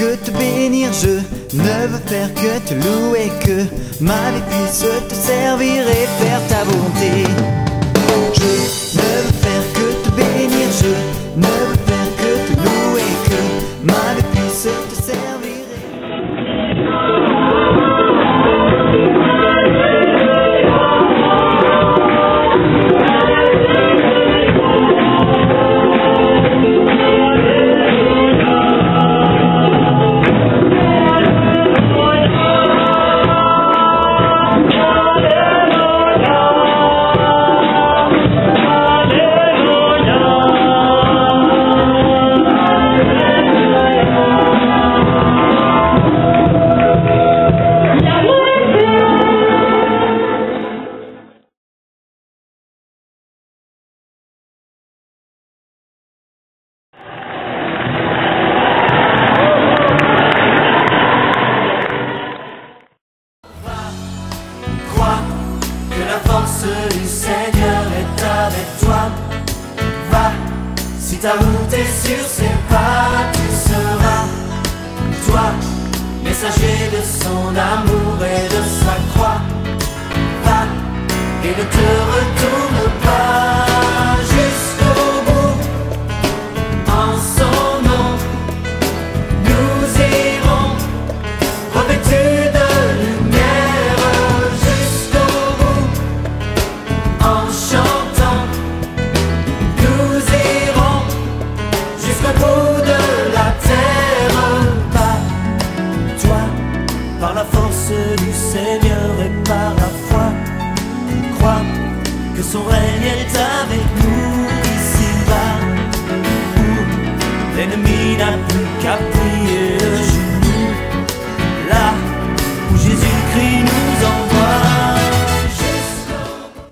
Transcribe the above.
que te bénir, je ne veux faire que te louer, que ma vie puisse te servir et faire ta volonté. Je ne veux faire que te bénir, je ne veux faire que te louer, que ma vie puisse te servir. La force du Seigneur est avec toi. Va, si ta route est sur ses pas, tu seras, toi, messager de son amour et de sa croix. Va, et ne te retourne pas jusqu'au bout. En son nom, nous irons, revêtus de en chantant, nous irons jusqu'au bout de la terre. Pas toi, par la force du Seigneur et par la foi, crois que son règne est avec nous ici-bas, où l'ennemi n'a plus qu'à prier.